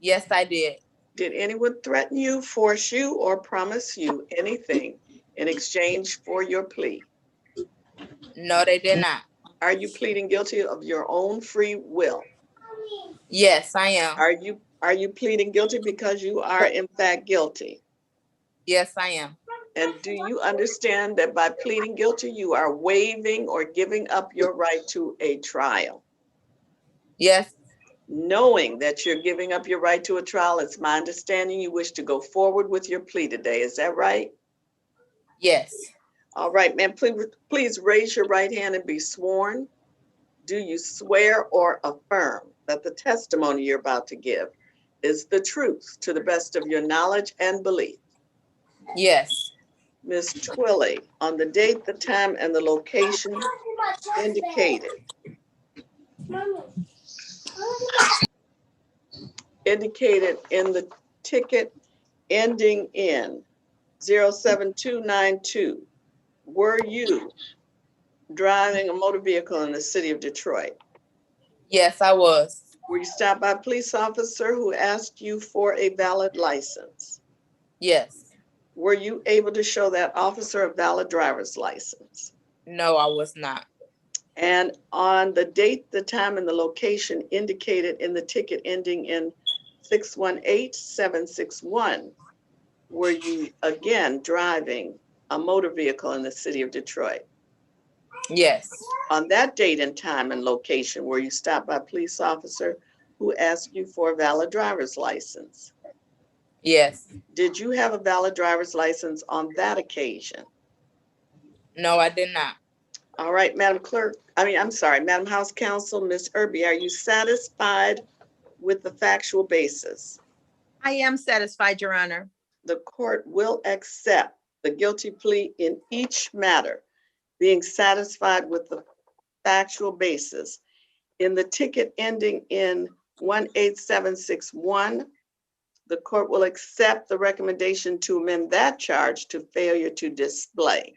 Yes, I did. Did anyone threaten you, force you, or promise you anything in exchange for your plea? No, they did not. Are you pleading guilty of your own free will? Yes, I am. Are you pleading guilty because you are in fact guilty? Yes, I am. And do you understand that by pleading guilty, you are waiving or giving up your right to a trial? Yes. Knowing that you're giving up your right to a trial, it's my understanding you wish to go forward with your plea today. Is that right? Yes. All right, ma'am, please raise your right hand and be sworn. Do you swear or affirm that the testimony you're about to give is the truth to the best of your knowledge and belief? Yes. Ms. Twilley, on the date, the time, and the location indicated in the ticket ending in 07292, were you driving a motor vehicle in the city of Detroit? Yes, I was. Were you stopped by a police officer who asked you for a valid license? Yes. Were you able to show that officer a valid driver's license? No, I was not. And on the date, the time, and the location indicated in the ticket ending in 618761, were you again driving a motor vehicle in the city of Detroit? Yes. On that date and time and location, were you stopped by a police officer who asked you for a valid driver's license? Yes. Did you have a valid driver's license on that occasion? No, I did not. All right, Madam House Counsel, Ms. Irby, are you satisfied with the factual basis? I am satisfied, Your Honor. The court will accept the guilty plea in each matter, being satisfied with the factual basis. In the ticket ending in 18761, the court will accept the recommendation to amend that charge to failure to display.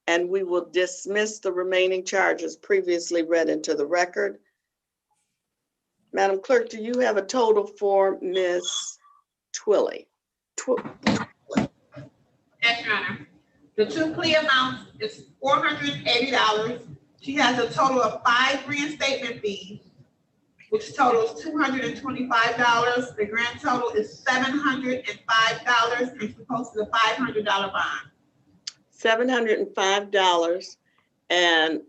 And we will dismiss the remaining charges previously read into the record. Madam Clerk, do you have a total for Ms. Twilley? Yes, Your Honor. The two plea amounts is $480. She has a total of 5 reinstatement fees, which totals $225. The grand total is $705, and she posted a $500 bond. $705, and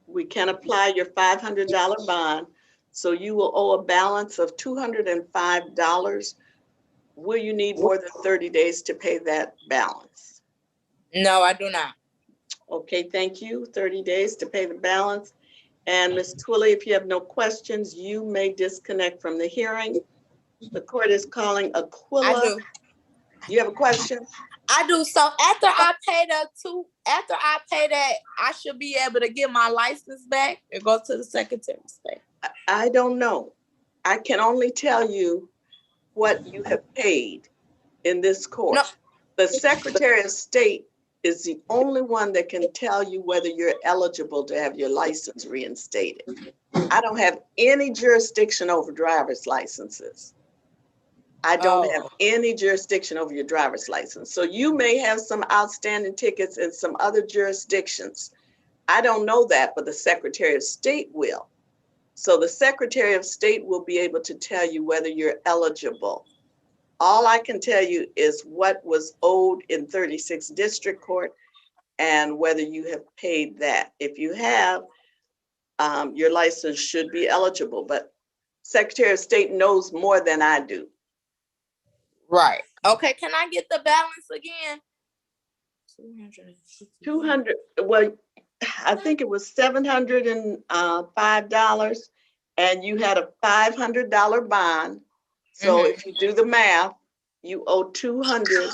we can apply your $500 bond, so you will owe a balance of $205. Will you need more than 30 days to pay that balance? No, I do not. Okay, thank you. 30 days to pay the balance. And Ms. Twilley, if you have no questions, you may disconnect from the hearing. The court is calling Aquila. I do. You have a question? I do. So after I pay that, I should be able to get my license back and go to the Secretary of State. I don't know. I can only tell you what you have paid in this court. No. The Secretary of State is the only one that can tell you whether you're eligible to have your license reinstated. I don't have any jurisdiction over driver's licenses. I don't have any jurisdiction over your driver's license. So you may have some outstanding tickets in some other jurisdictions. I don't know that, but the Secretary of State will. So the Secretary of State will be able to tell you whether you're eligible. All I can tell you is what was owed in 36th District Court and whether you have paid that. If you have, your license should be eligible, but Secretary of State knows more than I do. Right. Okay, can I get the balance again? 200, well, I think it was $705, and you had a $500 bond. So if you do the math, you owe $205.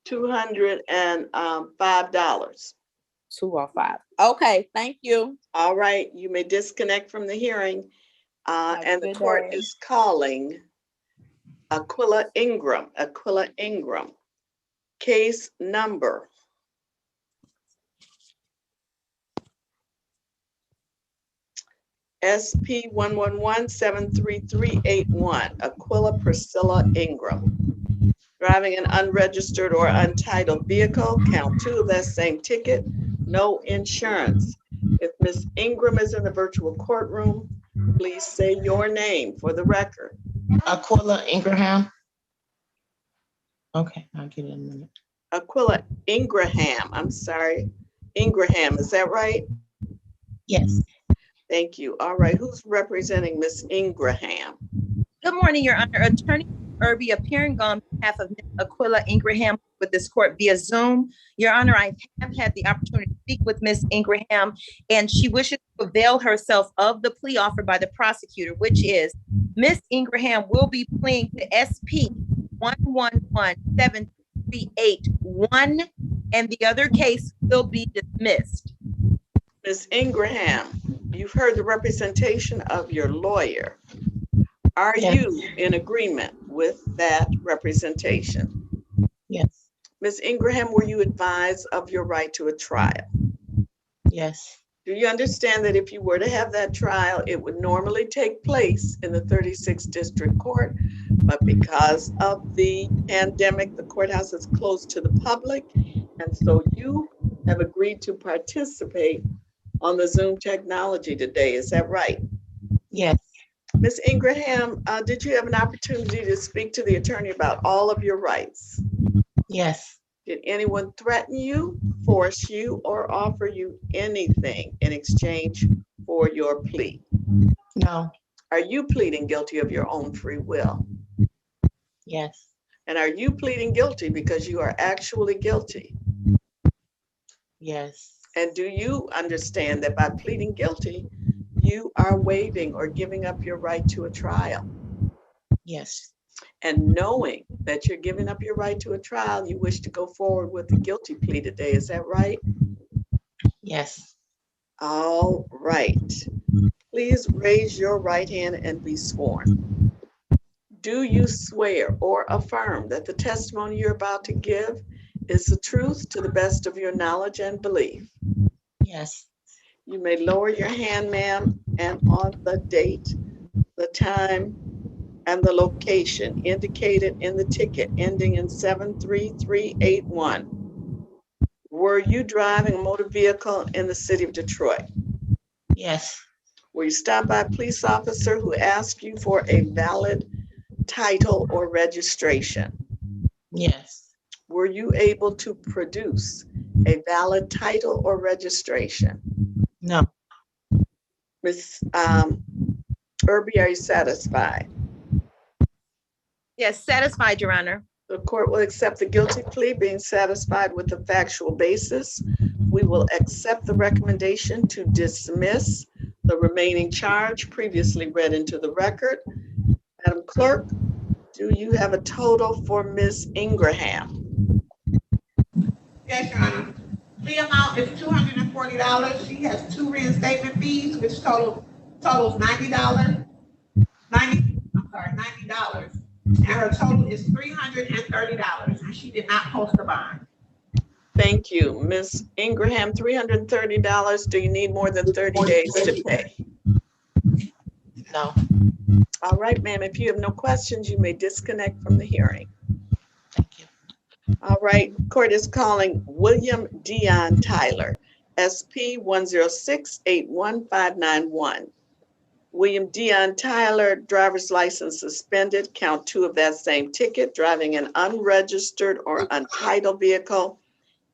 $205. Okay, thank you. All right, you may disconnect from the hearing. And the court is calling Aquila Ingram. Case number SP 111-73381, Aquila Priscilla Ingram. Driving an unregistered or untitled vehicle, count 2 of that same ticket, no insurance. If Ms. Ingram is in the virtual courtroom, please say your name for the record. Aquila Ingraham. Okay, I'll get it in a minute. Aquila Ingraham, I'm sorry. Ingraham, is that right? Yes. Thank you. All right, who's representing Ms. Ingraham? Good morning, Your Honor. Attorney Irby appearing on behalf of Ms. Aquila Ingraham with this court via Zoom. Your Honor, I have had the opportunity to speak with Ms. Ingraham, and she wishes to avail herself of the plea offered by the prosecutor, which is Ms. Ingraham will be pleading to SP 111-738-1, and the other case will be dismissed. Ms. Ingraham, you've heard the representation of your lawyer. Are you in agreement with that representation? Yes. Ms. Ingraham, were you advised of your right to a trial? Yes. Do you understand that if you were to have that trial, it would normally take place in the 36th District Court, but because of the pandemic, the courthouse is closed to the public, and so you have agreed to participate on the Zoom technology today, is that right? Yes. Ms. Ingraham, did you have an opportunity to speak to the attorney about all of your rights? Yes. Did anyone threaten you, force you, or offer you anything in exchange for your plea? No. Are you pleading guilty of your own free will? Yes. And are you pleading guilty because you are actually guilty? Yes. And do you understand that by pleading guilty, you are waiving or giving up your right to a trial? Yes. And knowing that you're giving up your right to a trial, you wish to go forward with the guilty plea today, is that right? Yes. All right. Please raise your right hand and be sworn. Do you swear or affirm that the testimony you're about to give is the truth to the best of your knowledge and belief? Yes. You may lower your hand, ma'am, and on the date, the time, and the location indicated in the ticket ending in 73381. Were you driving a motor vehicle in the city of Detroit? Yes. Were you stopped by a police officer who asked you for a valid title or registration? Yes. Were you able to produce a valid title or registration? No. Ms. Irby, are you satisfied? Yes, satisfied, Your Honor. The court will accept the guilty plea, being satisfied with the factual basis. We will accept the recommendation to dismiss the remaining charge previously read into the record. Madam Clerk, Do you have a total for Ms. Ingraham? Yes, Your Honor. The amount is $240. She has 2 reinstatement fees, which totals $90. $90. And her total is $330, and she did not post a bond. Thank you. Ms. Ingraham, $330. Do you need more than 30 days to pay? No. All right, ma'am. If you have no questions, you may disconnect from the hearing. Thank you. All right, court is calling William Dion Tyler, SP 106-81591. William Dion Tyler, driver's license suspended, count 2 of that same ticket, driving an unregistered or untitled vehicle.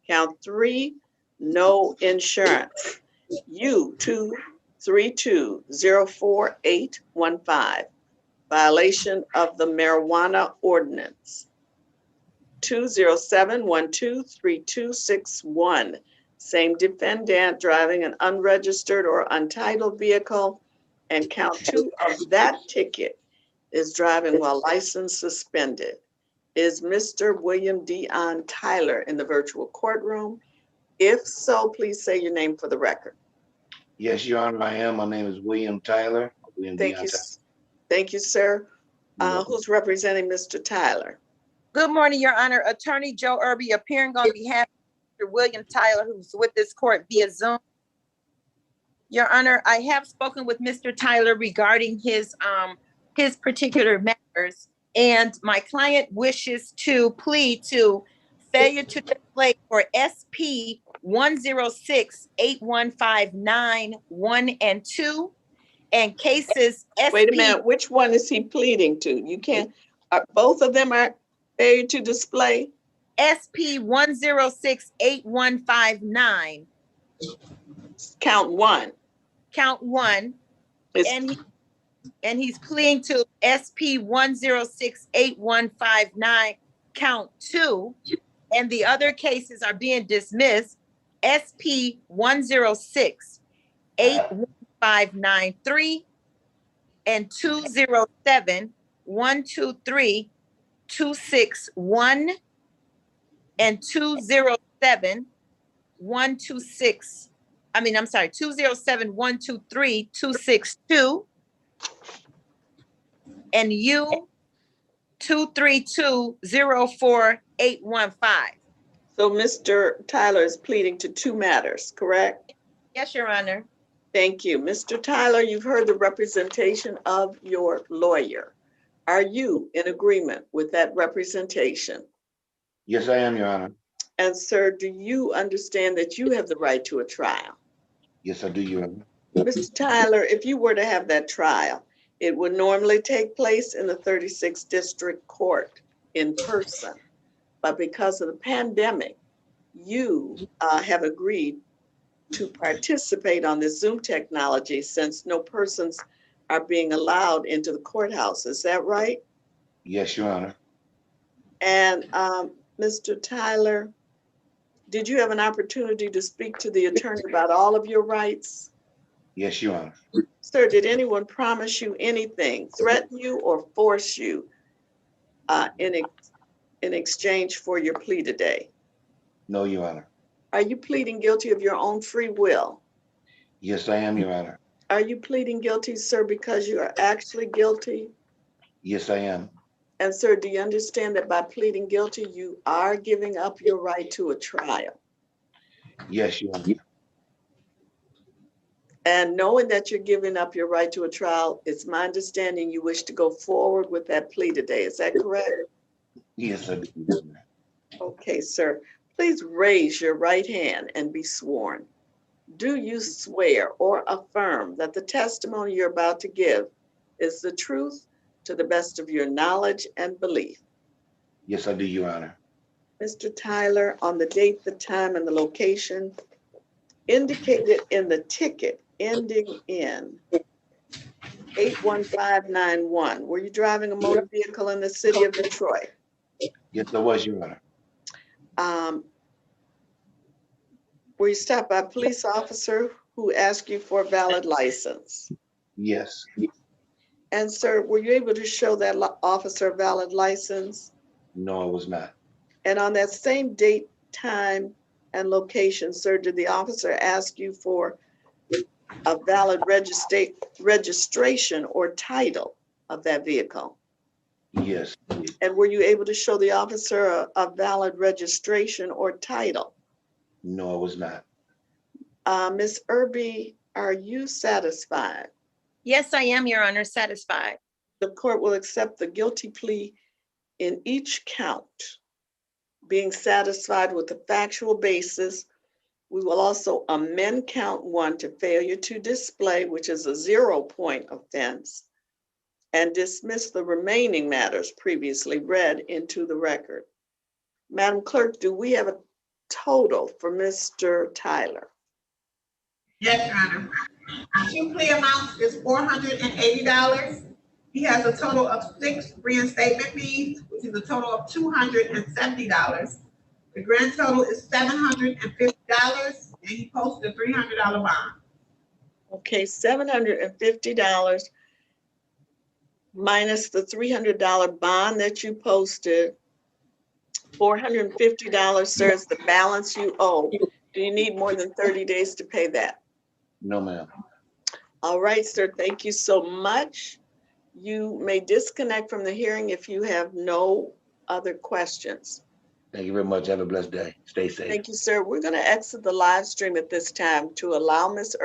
Count 3, no insurance. U-232-04815, violation of the marijuana ordinance. 207-123261, same defendant driving an unregistered or untitled vehicle, and count 2 of that ticket is driving while license suspended. Is Mr. William Dion Tyler in the virtual courtroom? If so, please say your name for the record. Yes, Your Honor, I am. My name is William Tyler. William Thank Dion you. Tyler. Thank you, sir. Who's representing Mr. Tyler? Good morning, Your Honor. Attorney Joe Irby appearing on behalf of Mr. William Tyler, who's with this court via Zoom. Your Honor, I have spoken with Mr. Tyler regarding his particular matters, and my client wishes to plead to failure to display for SP 106-81591 and 2, and cases SP. Wait a minute, which one is he pleading to? You can't, both of them are failure to display? SP 106-8159. Count 1. Count 1. And he's pleading to SP 106-8159, count 2. And the other cases are being dismissed. SP 106-81593 and 207-123-261 and 207-126. 207-123-262 and U-232-04815. So Mr. Tyler is pleading to 2 matters, correct? Yes, Your Honor. Thank you. Mr. Tyler, you've heard the representation of your lawyer. Are you in agreement with that representation? Yes, I am, Your Honor. And sir, do you understand that you have the right to a trial? Yes, I do, Your Honor. Mr. Tyler, if you were to have that trial, it would normally take place in the 36th District Court in person. But because of the pandemic, you have agreed to participate on this Zoom technology since no persons are being allowed into the courthouse. Is that right? Yes, Your Honor. And Mr. Tyler, did you have an opportunity to speak to the attorney about all of your rights? Yes, Your Honor. Sir, did anyone promise you anything, threaten you, or force you in exchange for your plea today? No, Your Honor. Are you pleading guilty of your own free will? Yes, I am, Your Honor. Are you pleading guilty, sir, because you are actually guilty? Yes, I am. And sir, do you understand that by pleading guilty, you are giving up your right to a trial? Yes, Your Honor. And knowing that you're giving up your right to a trial, it's my understanding you wish to go forward with that plea today. Is that correct? Yes, I do, Your Honor. Okay, sir. Please raise your right hand and be sworn. Do you swear or affirm that the testimony you're about to give is the truth to the best of your knowledge and belief? Yes, I do, Your Honor. Mr. Tyler, on the date, the time, and the location indicated in the ticket ending in 81591, were you driving a motor vehicle in the city of Detroit? Yes, I was, Your Honor. Were you stopped by a police officer who asked you for a valid license? Yes. And sir, were you able to show that officer a valid license? No, I was not. And on that same date, time, and location, sir, did the officer ask you for a valid registration or title of that vehicle? Yes. And were you able to show the officer a valid registration or title? No, I was not. Ms. Irby, are you satisfied? Yes, I am, Your Honor, satisfied. The court will accept the guilty plea in each count. Being satisfied with the factual basis, we will also amend count 1 to failure to display, which is a 0-point offense, and dismiss the remaining matters previously read into the record. Madam Clerk, do we have a total for Mr. Tyler? Yes, Your Honor. Two plea amounts is $480. He has a total of 6 reinstatement fees, which is a total of $270. The grand total is $750, and he posted a $300 bond. Okay, $750 minus the $300 bond that you posted. $450, sir, is the balance you owe. Do you need more than 30 days to pay that? No, ma'am. All right, sir, thank you so much. You may disconnect from the hearing if you have no other questions. Thank you very much. Have a blessed day. Stay safe. Thank you, sir. We're going to exit the live stream at this time to allow Ms.